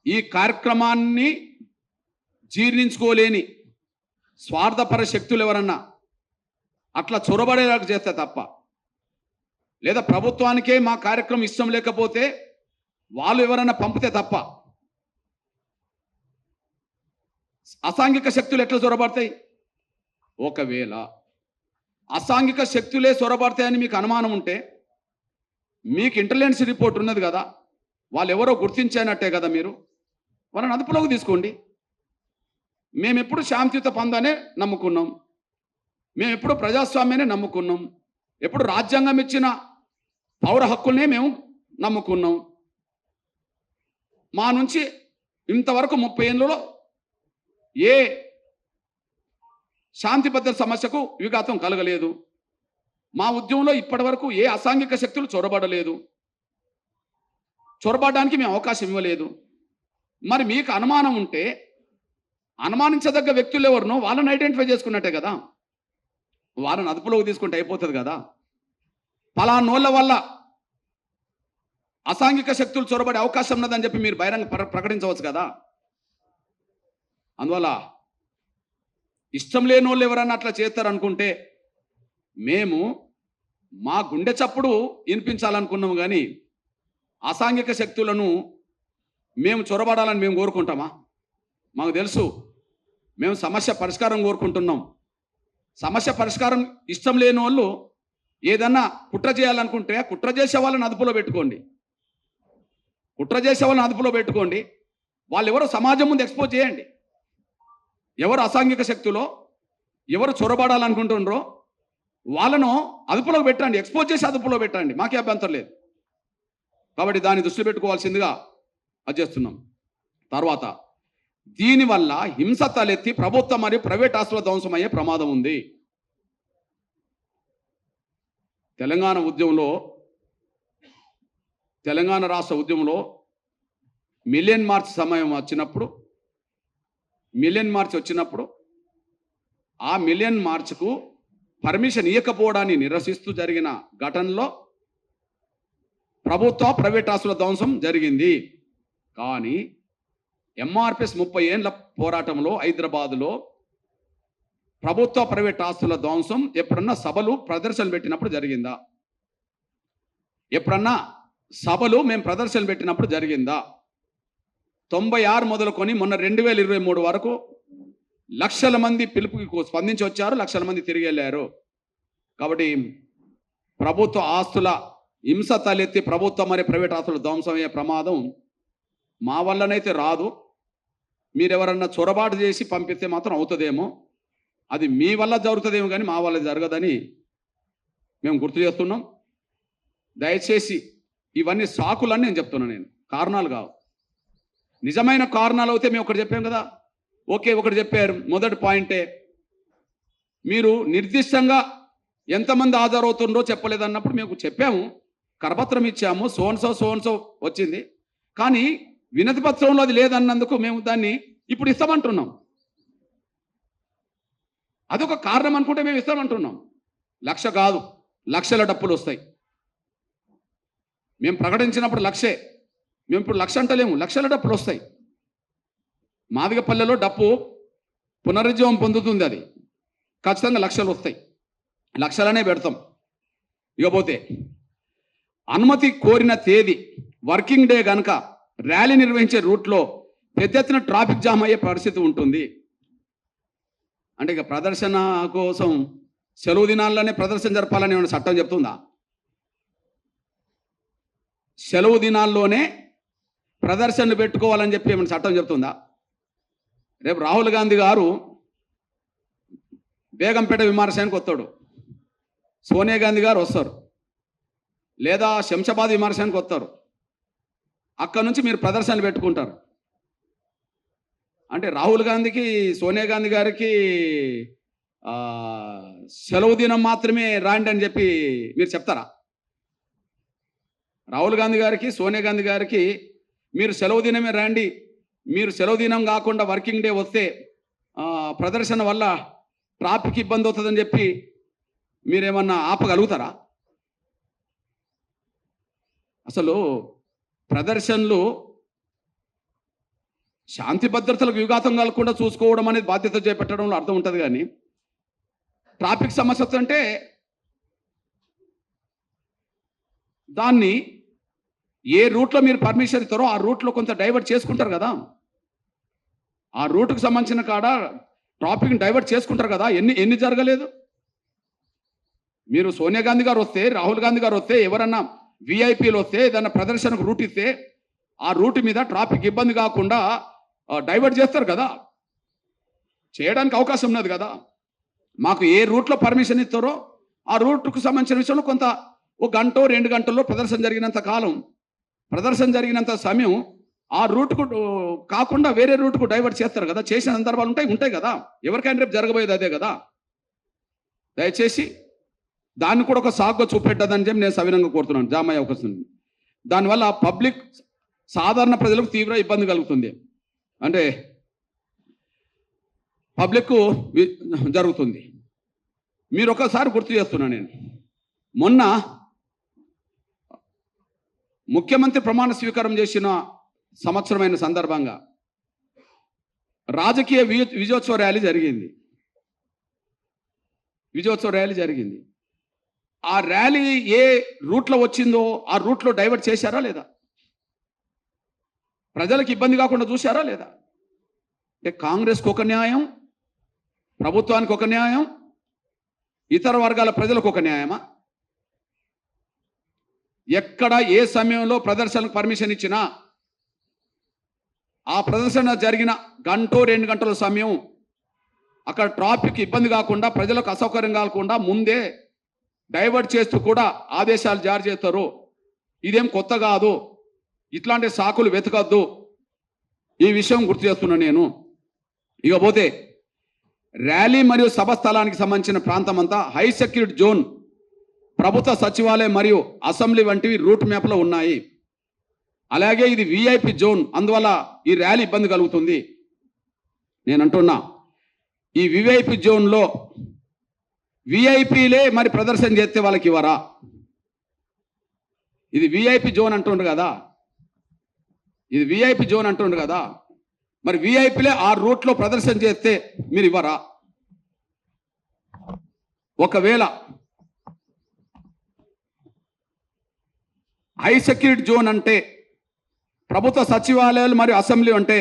ఈ కార్యక్రమాన్ని జీర్ణించుకోలేని స్వార్థపర శక్తులు ఎవరన్నా అట్లా చొరబడేలాగా చేస్తే తప్ప, లేదా ప్రభుత్వానికే మా కార్యక్రమం ఇష్టం లేకపోతే వాళ్ళు ఎవరన్నా పంపితే తప్ప అసాంఘిక శక్తులు ఎట్లా చొరబడతాయి? ఒకవేళ అసాంఘిక శక్తులే చొరబడతాయని మీకు అనుమానం ఉంటే మీకు ఇంటెలిజెన్స్ రిపోర్ట్ ఉన్నది కదా, వాళ్ళు ఎవరో గుర్తించానట్టే కదా, మీరు వాళ్ళని అదుపులోకి తీసుకోండి. మేము ఎప్పుడు శాంతియుత పందానే నమ్ముకున్నాం, మేము ఎప్పుడు ప్రజాస్వామ్యాన్ని నమ్ముకున్నాం, ఎప్పుడు రాజ్యాంగం ఇచ్చిన పౌర హక్కుల్నే మేము నమ్ముకున్నాం. మా నుంచి ఇంతవరకు 30 ఏళ్ళలో ఏ శాంతి భద్రత సమస్యకు విఘాతం కలగలేదు. మా ఉద్యమంలో ఇప్పటి వరకు ఏ అసాంఘిక శక్తులు చొరబడలేదు, చొరబడడానికి మేము అవకాశం ఇవ్వలేదు. మరి మీకు అనుమానం ఉంటే అనుమానించదగ్గ వ్యక్తులు ఎవరినో వాళ్ళని ఐడెంటిఫై చేసుకున్నట్టే కదా, వాళ్ళని అదుపులోకి తీసుకుంటే అయిపోతుంది కదా. పలానోళ్ళ వల్ల అసాంఘిక శక్తులు చొరబడే అవకాశం ఉన్నదని చెప్పి మీరు బహిరంగ ప్రకటించవచ్చు కదా. అందువల్ల ఇష్టం లేని వాళ్ళు ఎవరన్నా అట్లా చేస్తారనుకుంటే మేము మా గుండె చప్పుడు వినిపించాలనుకున్నాము, కానీ అసాంఘిక శక్తులను మేము చొరబడాలని మేము కోరుకుంటామా? మాకు తెలుసు, మేము సమస్య పరిష్కారం కోరుకుంటున్నాం. సమస్య పరిష్కారం ఇష్టం లేని వాళ్ళు ఏదన్నా కుట్ర చేయాలనుకుంటే కుట్ర చేసే వాళ్ళని అదుపులో పెట్టుకోండి, కుట్ర చేసే వాళ్ళని అదుపులో పెట్టుకోండి. వాళ్ళు ఎవరో సమాజం ముందు ఎక్స్పోజ్ చేయండి. ఎవరు అసాంఘిక శక్తులో ఎవరు చొరబడాలనుకుంటుండ్రో వాళ్ళను అదుపులో పెట్టండి, ఎక్స్పోజ్ చేసి అదుపులో పెట్టండి, మాకే అభ్యంతరం లేదు. కాబట్టి దాన్ని దృష్టి పెట్టుకోవాల్సిందిగా అది చేస్తున్నాం. తర్వాత దీనివల్ల హింస తలెత్తి ప్రభుత్వం మరియు ప్రైవేట్ ఆస్తుల ధ్వంసమయ్యే ప్రమాదం ఉంది. తెలంగాణ రాష్ట్ర ఉద్యమంలో మిలియన్ మార్చ్ సమయం వచ్చినప్పుడు, మిలియన్ మార్చ్ వచ్చినప్పుడు ఆ మిలియన్ మార్చ్కు పర్మిషన్ ఇవ్వకపోవడాన్ని నిరసిస్తూ జరిగిన ఘటనలో ప్రభుత్వ ప్రైవేట్ ఆస్తుల ధ్వంసం జరిగింది. కానీ ఎంఆర్పిఎస్ 30 ఏళ్ల పోరాటంలో హైదరాబాదులో ప్రభుత్వ ప్రైవేట్ ఆస్తుల ధ్వంసం ఎప్పుడన్నా సభలు ప్రదర్శనలు పెట్టినప్పుడు జరిగిందా? ఎప్పుడన్నా సభలు మేము ప్రదర్శనలు పెట్టినప్పుడు జరిగిందా? 96 మొదలుకొని మొన్న 2023 వరకు లక్షల మంది పిలుపుకి స్పందించి వచ్చారు, లక్షల మంది తిరిగి వెళ్ళారు. కాబట్టి ప్రభుత్వ ఆస్తుల హింస తలెత్తి ప్రభుత్వం మరి ప్రైవేట్ ఆస్తుల ధ్వంసం అయ్యే ప్రమాదం మా వల్లనైతే రాదు. మీరెవరన్నా చొరబాటు చేసి పంపిస్తే మాత్రం అవుతుందేమో, అది మీ వల్ల జరుగుతుందేమో కానీ మా వల్ల జరగదని మేము గుర్తు చేస్తున్నాం. దయచేసి ఇవన్నీ సాకులని నేను చెప్తున్నాను, నేను కారణాలు కావు. నిజమైన కారణాలు అయితే మేము ఒకటి చెప్పాం కదా, ఓకే ఒకటి చెప్పారు. మొదటి పాయింటే మీరు నిర్దిష్టంగా ఎంతమంది హాజరవుతుండో చెప్పలేదన్నప్పుడు మేము చెప్పాము, కరపత్రం ఇచ్చాము, సోన్సో వచ్చింది. కానీ వినతి పత్రంలో అది లేదన్నందుకు మేము దాన్ని ఇప్పుడు ఇస్తామంటున్నాం. అదొక కారణం అనుకుంటే మేము ఇస్తామంటున్నాం. 1,00,000 కాదు, లక్షల డప్పులు వస్తాయి. మేము ప్రకటించినప్పుడు 1,00,000, మేము ఇప్పుడు 1,00,000 అంటలేము, లక్షల డప్పులు వస్తాయి. మాదిగపల్లెలో డప్పు పునరుజ్జీవం పొందుతుంది, అది ఖచ్చితంగా లక్షలు వస్తాయి, లక్షలనే పెడతాం. ఇకపోతే అనుమతి కోరిన తేదీ వర్కింగ్ డే కనుక ర్యాలీ నిర్వహించే రూట్లో పెద్ద ఎత్తున ట్రాఫిక్ జామ్ అయ్యే పరిస్థితి ఉంటుంది. అంటే ఇక ప్రదర్శన కోసం సెలవు దినాల్లోనే ప్రదర్శన జరపాలని ఏమైనా చట్టం చెప్తుందా? సెలవు దినాల్లోనే ప్రదర్శనలు పెట్టుకోవాలని చెప్పి ఏమైనా చట్టం చెప్తుందా? రేపు రాహుల్ గాంధీ గారు బేగంపేట విమర్శనానికి వస్తాడు, సోనియా గాంధీ గారు వస్తారు, లేదా శంషాబాద్ విమర్శనానికి వస్తారు. అక్కడ నుంచి మీరు ప్రదర్శనలు పెట్టుకుంటారు. అంటే రాహుల్ గాంధీకి సోనియా గాంధీ గారికి సెలవు దినం మాత్రమే రాండి అని చెప్పి మీరు చెప్తారా? రాహుల్ గాంధీ గారికి సోనియా గాంధీ గారికి మీరు సెలవు దినమే రండి, మీరు సెలవు దినం కాకుండా వర్కింగ్ డే వస్తే ప్రదర్శన వల్ల ట్రాఫిక్ ఇబ్బంది అవుతుందని చెప్పి మీరేమన్నా ఆపగలుగుతారా? అసలు ప్రదర్శనలు శాంతి భద్రతలకు విఘాతం కలగకుండా చూసుకోవడం అనేది బాధ్యత చేపట్టడంలో అర్థం ఉంటుంది. కానీ ట్రాఫిక్ సమస్య వస్తుంటే దాన్ని ఏ రూట్లో మీరు పర్మిషన్ ఇస్తారో ఆ రూట్లో కొంత డైవర్ట్ చేసుకుంటారు కదా, ఆ రూట్కు సంబంధించిన కాడ ట్రాఫిక్ని డైవర్ట్ చేసుకుంటారు కదా. ఎన్ని జరగలేదు? మీరు సోనియా గాంధీ గారు వస్తే, రాహుల్ గాంధీ గారు వస్తే, ఎవరన్నా విఐపీలు వస్తే, ఏదన్నా ప్రదర్శనకు రూట్ ఇస్తే ఆ రూట్ మీద ట్రాఫిక్ ఇబ్బంది కాకుండా డైవర్ట్ చేస్తారు కదా, చేయడానికి అవకాశం ఉన్నది కదా. మాకు ఏ రూట్లో పర్మిషన్ ఇస్తారో ఆ రూట్కు సంబంధించిన విషయంలో కొంత 1 గంట 2 గంటల్లో ప్రదర్శన జరిగినంత కాలం, ప్రదర్శన జరిగినంత సమయం ఆ రూట్కు కాకుండా వేరే రూట్కు డైవర్ట్ చేస్తారు కదా. చేసిన సందర్భాలు ఉంటాయి కదా. ఎవరికైనా రేపు జరగబోయేది అదే కదా. దయచేసి దాన్ని కూడా ఒక సాగుగా చూపెట్టదని చెప్పి నేను సవినంగా కోరుతున్నాను. జామ్ అయ్యే అవకాశం ఉంది. దానివల్ల పబ్లిక్ సాధారణ ప్రజలకు తీవ్ర ఇబ్బంది కలుగుతుంది, అంటే పబ్లిక్ జరుగుతుంది. మీరు ఒకసారి గుర్తు చేస్తున్నాను, నేను మొన్న ముఖ్యమంత్రి ప్రమాణ స్వీకారం చేసిన సంవత్సరమైన సందర్భంగా రాజకీయ విజయోత్సవ ర్యాలీ జరిగింది. ఆ ర్యాలీ ఏ రూట్లో వచ్చిందో ఆ రూట్లో డైవర్ట్ చేశారా లేదా? ప్రజలకు ఇబ్బంది కాకుండా చూశారా లేదా? అంటే కాంగ్రెస్కి ఒక న్యాయం, ప్రభుత్వానికి ఒక న్యాయం, ఇతర వర్గాల ప్రజలకు ఒక న్యాయమా? ఎక్కడ ఏ సమయంలో ప్రదర్శనకు పర్మిషన్ ఇచ్చినా ఆ ప్రదర్శన జరిగిన 1 గంట 2 గంటల సమయం అక్కడ ట్రాఫిక్ ఇబ్బంది కాకుండా, ప్రజలకు అసౌకర్యం కాకుండా ముందే డైవర్ట్ చేస్తూ కూడా ఆదేశాలు జారీ చేస్తారు. ఇదేం కొత్త కాదు, ఇట్లాంటి సాకులు వెతకద్దు. ఈ విషయం గుర్తు చేస్తున్నాను నేను. ఇకపోతే ర్యాలీ మరియు సభ స్థలానికి సంబంధించిన ప్రాంతం అంతా హై సెక్యూరిటీ జోన్, ప్రభుత్వ సచివాలయం మరియు అసెంబ్లీ వంటివి రూట్ మ్యాప్లో ఉన్నాయి. అలాగే ఇది విఐపి జోన్, అందువల్ల ఈ ర్యాలీ ఇబ్బంది కలుగుతుంది. నేను అంటున్నా, ఈ విఐపి జోన్లో విఐపీలే మరి ప్రదర్శన చేస్తే వాళ్ళకి ఇవ్వరా? ఇది విఐపి జోన్ అంటుండ్రు కదా, ఇది విఐపి జోన్ అంటుండ్రు కదా, మరి విఐపీలే ఆ రూట్లో ప్రదర్శన చేస్తే మీరు ఇవ్వరా? ఒకవేళ హై సెక్యూరిటీ జోన్ అంటే ప్రభుత్వ సచివాలయాలు మరియు అసెంబ్లీ అంటే,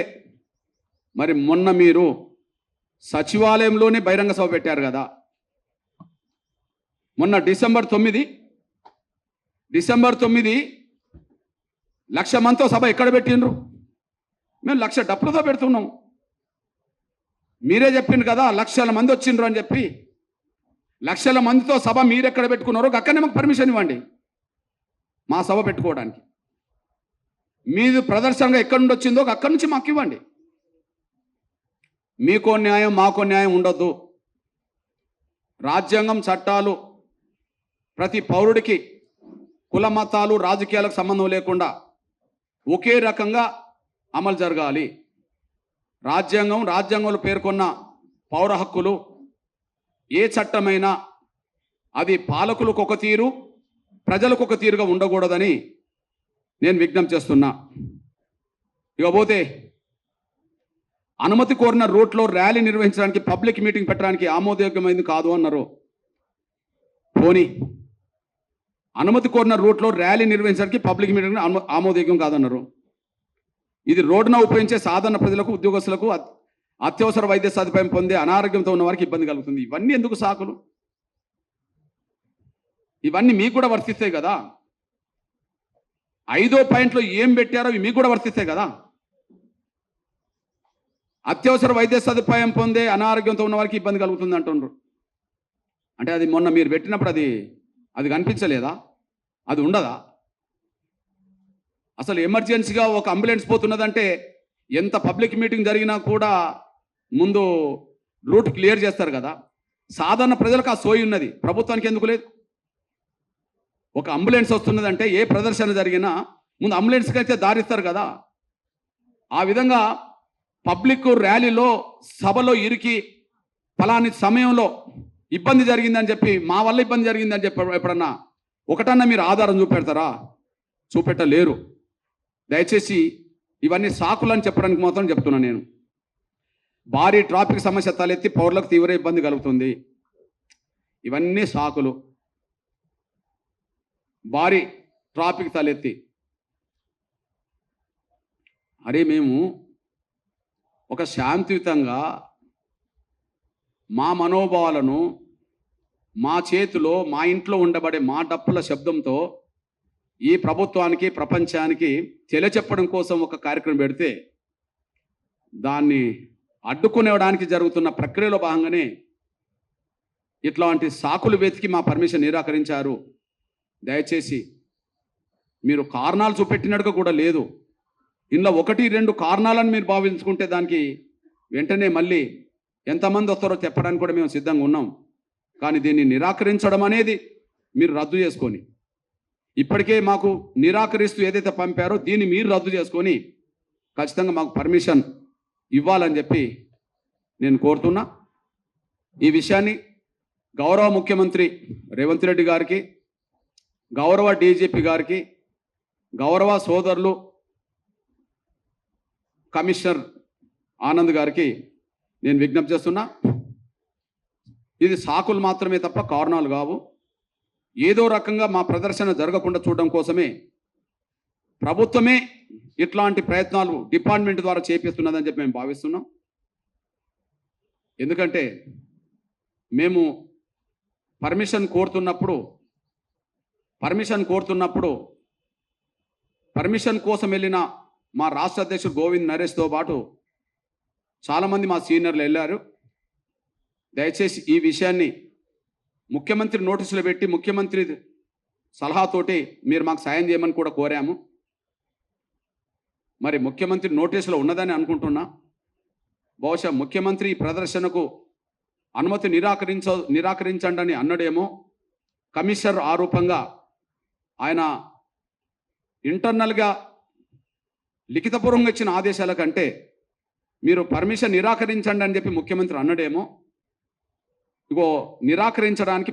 మరి మొన్న మీరు సచివాలయంలోనే బహిరంగ సభ పెట్టారు కదా. మొన్న డిసెంబర్ 9 1,00,000 మందితో సభ ఎక్కడ పెట్టిండ్రు? మేము 1,00,000 డప్పులతో పెడుతున్నాం. మీరే చెప్పిండ్రు కదా 1,00,000 మంది వచ్చిండ్రు అని చెప్పి. 1,00,000 మందితో సభ మీరు ఎక్కడ పెట్టుకున్నారో అక్కడనే మాకు పర్మిషన్ ఇవ్వండి మా సభ పెట్టుకోవడానికి. మీది ప్రదర్శనగా ఎక్కడి నుండి వచ్చిందో అక్కడి నుంచి మాకు ఇవ్వండి. మీకో న్యాయం మాకో న్యాయం ఉండొద్దు. రాజ్యాంగం, చట్టాలు ప్రతి పౌరుడికి కుల మతాలు రాజకీయాలకు సంబంధం లేకుండా ఒకే రకంగా అమలు జరగాలి. రాజ్యాంగంలో పేర్కొన్న పౌర హక్కులు ఏ చట్టమైనా అది పాలకులకు ఒక తీరు, ప్రజలకు ఒక తీరుగా ఉండకూడదని నేను విజ్ఞప్తి చేస్తున్నా. ఇకపోతే అనుమతి కోరిన రూట్లో ర్యాలీ నిర్వహించడానికి, పబ్లిక్ మీటింగ్ పెట్టడానికి ఆమోదయోగ్యమైంది కాదు అన్నారు. పోనీ అనుమతి కోరిన రూట్లో ర్యాలీ నిర్వహించడానికి పబ్లిక్ మీటింగ్ ఆమోదయోగ్యం కాదన్నారు. ఇది రోడ్డున ఉపయోగించే సాధారణ ప్రజలకు, ఉద్యోగస్తులకు అత్యవసర వైద్య సదుపాయం పొందే అనారోగ్యంతో ఉన్న వారికి ఇబ్బంది కలుగుతుంది. ఇవన్నీ ఎందుకు సాకులు? ఇవన్నీ మీకు కూడా వర్తిస్తాయి కదా. 5వ పాయింట్లో ఏం పెట్టారో అవి మీకు కూడా వర్తిస్తాయి కదా. అత్యవసర వైద్య సదుపాయం పొందే అనారోగ్యంతో ఉన్న వారికి ఇబ్బంది కలుగుతుంది అంటున్నారు. అంటే అది మొన్న మీరు పెట్టినప్పుడు అది కనిపించలేదా? అది ఉండదా? అసలు ఎమర్జెన్సీగా ఒక అంబులెన్స్ పోతున్నదంటే ఎంత పబ్లిక్ మీటింగ్ జరిగినా కూడా ముందు రూట్ క్లియర్ చేస్తారు కదా. సాధారణ ప్రజలకు ఆ సోయి ఉన్నది, ప్రభుత్వానికి ఎందుకు లేదు? ఒక అంబులెన్స్ వస్తున్నదంటే ఏ ప్రదర్శన జరిగినా ముందు అంబులెన్స్కి అయితే దారిస్తారు కదా. ఆ విధంగా పబ్లిక్ ర్యాలీలో, సభలో ఇరికి ఫలాని సమయంలో ఇబ్బంది జరిగిందని చెప్పి, మా వల్ల ఇబ్బంది జరిగిందని చెప్పి ఎప్పుడన్నా ఒకటన్నా మీరు ఆధారం చూపెడతారా? చూపెట్టలేరు. దయచేసి ఇవన్నీ సాకులని చెప్పడానికి మాత్రం చెప్తున్నాను నేను. భారీ ట్రాఫిక్ సమస్య తలెత్తి పౌరులకు తీవ్ర ఇబ్బంది కలుగుతుంది. ఇవన్నీ సాకులు. భారీ ట్రాఫిక్ తలెత్తి అరే మేము ఒక శాంతియుతంగా మా మనోభావాలను మా చేతిలో, మా ఇంట్లో ఉండబడే మా డప్పుల శబ్దంతో ఈ ప్రభుత్వానికి, ప్రపంచానికి తెలియచెప్పడం కోసం ఒక కార్యక్రమం పెడితే దాన్ని అడ్డుకునేవడానికి జరుగుతున్న ప్రక్రియలో భాగంగానే ఇట్లాంటి సాకులు వెతికి మా పర్మిషన్ నిరాకరించారు. దయచేసి మీరు కారణాలు చూపెట్టినట్టుగా కూడా లేదు. ఇందులో 1-2 కారణాలను మీరు భావించుకుంటే దానికి వెంటనే మళ్ళీ ఎంతమంది వస్తారో చెప్పడానికి కూడా మేము సిద్ధంగా ఉన్నాం. కానీ దీన్ని నిరాకరించడం అనేది మీరు రద్దు చేసుకొని, ఇప్పటికే మాకు నిరాకరిస్తూ ఏదైతే పంపారో దీన్ని మీరు రద్దు చేసుకొని ఖచ్చితంగా మాకు పర్మిషన్ ఇవ్వాలని చెప్పి నేను కోరుతున్నా. ఈ విషయాన్ని గౌరవ ముఖ్యమంత్రి రేవంత్ రెడ్డి గారికి, గౌరవ డీజీపీ గారికి, గౌరవ సోదరులు కమిషనర్ ఆనంద్ గారికి నేను విజ్ఞప్తి చేస్తున్నా. ఇది సాకులు మాత్రమే తప్ప కారణాలు కావు. ఏదో రకంగా మా ప్రదర్శన జరగకుండా చూడడం కోసమే ప్రభుత్వమే ఇట్లాంటి ప్రయత్నాలు డిపార్ట్మెంట్ ద్వారా చేపిస్తున్నదని చెప్పి మేము భావిస్తున్నాం. ఎందుకంటే మేము పర్మిషన్ కోరుతున్నప్పుడు పర్మిషన్ కోసం వెళ్ళిన మా రాష్ట్ర అధ్యక్షుడు గోవింద్ నరేష్తో పాటు చాలామంది మా సీనియర్లు వెళ్ళారు. దయచేసి ఈ విషయాన్ని ముఖ్యమంత్రి నోటీసులు పెట్టి, ముఖ్యమంత్రి సలహాతోటి మీరు మాకు సాయం చేయమని కూడా కోరాము. మరి ముఖ్యమంత్రి నోటీసులో ఉన్నదని అనుకుంటున్నా. బహుశా ముఖ్యమంత్రి ఈ ప్రదర్శనకు అనుమతి నిరాకరించండి అని అన్నడేమో. కమిషనర్ ఆరూపంగా ఆయన ఇంటర్నల్గా లిఖితపూర్వంగా ఇచ్చిన ఆదేశాల కంటే మీరు పర్మిషన్ నిరాకరించండి అని చెప్పి ముఖ్యమంత్రి అన్నడేమో. ఇగో నిరాకరించడానికి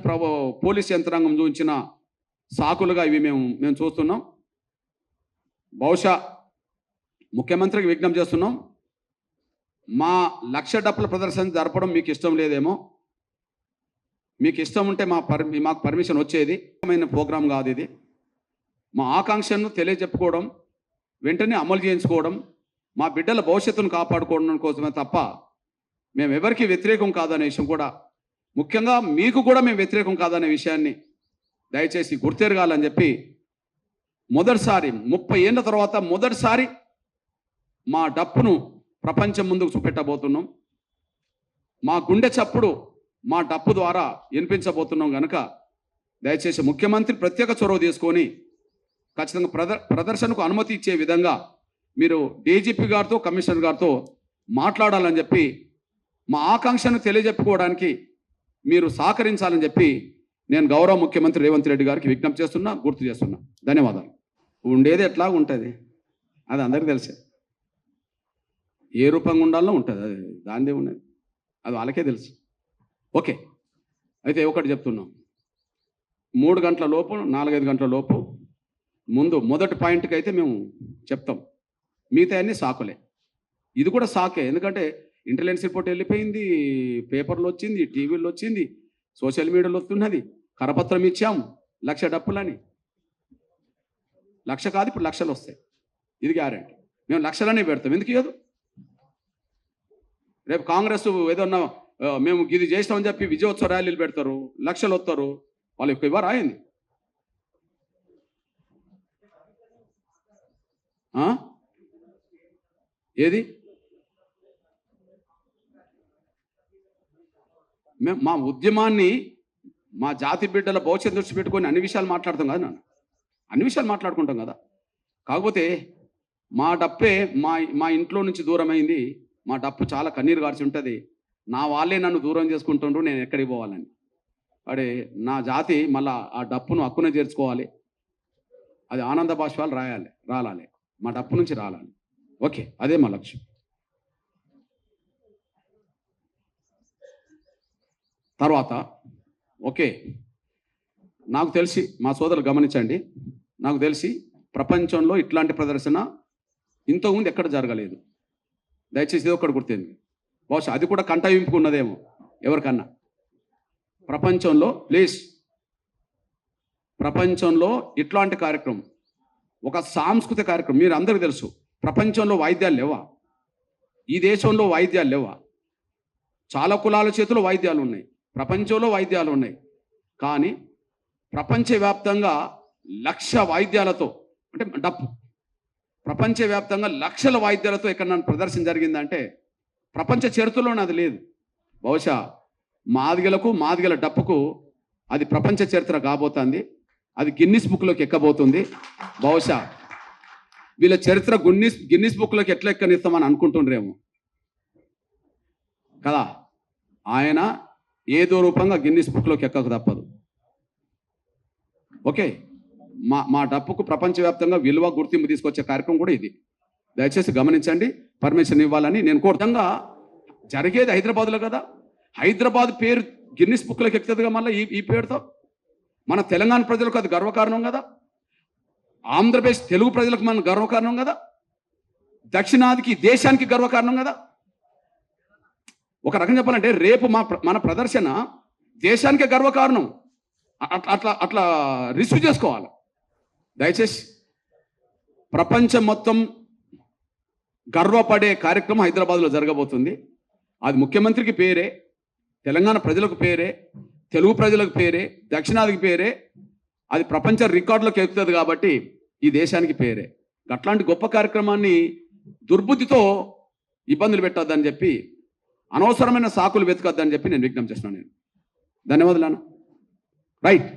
పోలీస్ యంత్రాంగం చూపించిన సాకులుగా ఇవి మేము చూస్తున్నాం. బహుశా ముఖ్యమంత్రికి విజ్ఞప్తి చేస్తున్నాం, మా లక్ష డప్పుల ప్రదర్శన జరపడం మీకు ఇష్టం లేదేమో, మీకు ఇష్టం ఉంటే మాకు పర్మిషన్ వచ్చేది. ప్రోగ్రాం కాదు ఇది. మా ఆకాంక్షను తెలియజెప్పుకోవడం, వెంటనే అమలు చేయించుకోవడం, మా బిడ్డల భవిష్యత్తును కాపాడుకోవడం కోసమే తప్ప మేము ఎవరికి వ్యతిరేకం కాదనే విషయం కూడా, ముఖ్యంగా మీకు కూడా మేము వ్యతిరేకం కాదనే విషయాన్ని దయచేసి గుర్తెరగాలని చెప్పి మొదటిసారి 30 ఏళ్ళ తర్వాత మొదటిసారి మా డప్పును ప్రపంచం ముందుకు చూపెట్టబోతున్నాం. మా గుండె చప్పుడు మా డప్పు ద్వారా వినిపించబోతున్నాం కనుక దయచేసి ముఖ్యమంత్రి ప్రత్యేక చొరవ తీసుకొని ఖచ్చితంగా ప్రదర్శనకు అనుమతి ఇచ్చే విధంగా మీరు డీజీపీ గారితో కమిషనర్ గారితో మాట్లాడాలని చెప్పి మా ఆకాంక్షను తెలియజెప్పుకోవడానికి మీరు సహకరించాలని చెప్పి నేను గౌరవ ముఖ్యమంత్రి రేవంత్ రెడ్డి గారికి విజ్ఞప్తి చేస్తున్నా, గుర్తు చేస్తున్నా. ధన్యవాదాలు. ఉండేది ఎట్లా ఉంటుంది అది అందరికీ తెలిసే. ఏ రూపంగా ఉండాలో ఉంటుంది, అది దానిదే ఉన్నది, అది వాళ్ళకే తెలుసు. ఓకే, అయితే ఒకటి చెప్తున్నాం, 3 గంటల లోపు 4-5 గంటల లోపు ముందు మొదటి పాయింట్కి అయితే మేము చెప్తాం. మిగతా అన్నీ సాకులే. ఇది కూడా సాకే, ఎందుకంటే ఇంటెలిజెన్స్ రిపోర్ట్ వెళ్ళిపోయింది, పేపర్లో వచ్చింది, టీవీలో వచ్చింది, సోషల్ మీడియాలో వస్తున్నది. కరపత్రం ఇచ్చాము 1,00,000 డప్పులని. 1,00,000 కాదు, ఇప్పుడు లక్షలు వస్తాయి. ఇది గ్యారెంటీ. మేము లక్షలనే పెడతాం. ఎందుకు ఇవ్వదు? రేపు కాంగ్రెస్ ఏదన్నా మేము ఇది చేస్తామని చెప్పి విజయోత్సవ ర్యాలీలు పెడతారు, లక్షలు వస్తారు, వాళ్ళు ఎక్కువ ఇవ్వరు. అయింది ఏది? మేము మా ఉద్యమాన్ని, మా జాతి బిడ్డల భవిష్యత్తు దృష్టి పెట్టుకొని అన్ని విషయాలు మాట్లాడతాం కదా నాన్న, అన్ని విషయాలు మాట్లాడుకుంటాం కదా. కాకపోతే మా డప్పే మా ఇంట్లో నుంచి దూరమైంది. మా డప్పు చాలా కన్నీరు గార్చి ఉంటుంది. నా వాళ్ళే నన్ను దూరం చేసుకుంటుండ్రు, నేను ఎక్కడికి పోవాలని. అడే నా జాతి మళ్ళా ఆ డప్పును హక్కున చేర్చుకోవాలి, అది ఆనంద బాష్పాలు రాలాలి, మా డప్పు నుంచి రాలాలి. ఓకే, అదే మా లక్ష్యం. తర్వాత ఓకే, నాకు తెలిసి మా సోదరులు గమనించండి, నాకు తెలిసి ప్రపంచంలో ఇట్లాంటి ప్రదర్శన ఇంతకుముందు ఎక్కడ జరగలేదు. దయచేసి ఇది ఒకటి గుర్తుంది. బహుశా అది కూడా కంటవింపుకున్నదేమో ఎవరికన్నా. ప్రపంచంలో ప్లీజ్, ప్రపంచంలో ఇట్లాంటి కార్యక్రమం, ఒక సాంస్కృతిక కార్యక్రమం. మీరు అందరికీ తెలుసు, ప్రపంచంలో వాయిద్యాలు లేవా? ఈ దేశంలో వాయిద్యాలు లేవా? చాలా కులాల చేతిలో వాయిద్యాలు ఉన్నాయి, ప్రపంచంలో వాయిద్యాలు ఉన్నాయి. కానీ ప్రపంచవ్యాప్తంగా 1,00,000 వాయిద్యాలతో, అంటే డప్పు ప్రపంచవ్యాప్తంగా 1,00,000 వాయిద్యాలతో ఎక్కడ ప్రదర్శన జరిగిందంటే ప్రపంచ చరిత్రలోనే అది లేదు. బహుశా మాదిగల డప్పుకు అది ప్రపంచ చరిత్ర కాబోతుంది, అది గిన్నిస్ బుక్లోకి ఎక్కబోతుంది. బహుశా వీళ్ళ చరిత్ర గిన్నిస్ బుక్లోకి ఎట్లా ఎక్కనిస్తామని అనుకుంటుండ్రేమో కదా. ఆయన ఏదో రూపంగా గిన్నిస్ బుక్లోకి ఎక్కక తప్పదు. ఓకే, మా డప్పుకు ప్రపంచవ్యాప్తంగా విలువ గుర్తింపు తీసుకొచ్చే కార్యక్రమం కూడా ఇది. దయచేసి గమనించండి, పర్మిషన్ ఇవ్వాలని నేను కోరుతంగా. జరిగేది హైదరాబాద్లో కదా, హైదరాబాద్ పేరు గిన్నిస్ బుక్లోకి ఎక్కుతుందిగా మళ్ళీ ఈ పేరుతో. మన తెలంగాణ ప్రజలకు అది గర్వకారణం కదా, ఆంధ్రప్రదేశ్ తెలుగు ప్రజలకు మన గర్వకారణం కదా, దక్షిణాదికి దేశానికి గర్వకారణం కదా. ఒక రకం చెప్పాలంటే రేపు మన ప్రదర్శన దేశానికే గర్వకారణం. అట్లా రిసీవ్ చేసుకోవాలి. దయచేసి ప్రపంచం మొత్తం గర్వపడే కార్యక్రమం హైదరాబాద్లో జరగబోతుంది. అది ముఖ్యమంత్రికి పేరే, తెలంగాణ ప్రజలకు పేరే, తెలుగు ప్రజలకు పేరే, దక్షిణాదికి పేరే. అది ప్రపంచ రికార్డులోకి ఎక్కుతుంది కాబట్టి ఈ దేశానికి పేరే. అట్లాంటి గొప్ప కార్యక్రమాన్ని దుర్బుద్ధితో ఇబ్బందులు పెట్టొద్దని చెప్పి, అనవసరమైన సాకులు వెతకద్దని చెప్పి నేను విజ్ఞప్తి చేస్తున్నాను. ధన్యవాదాలు. రైట్.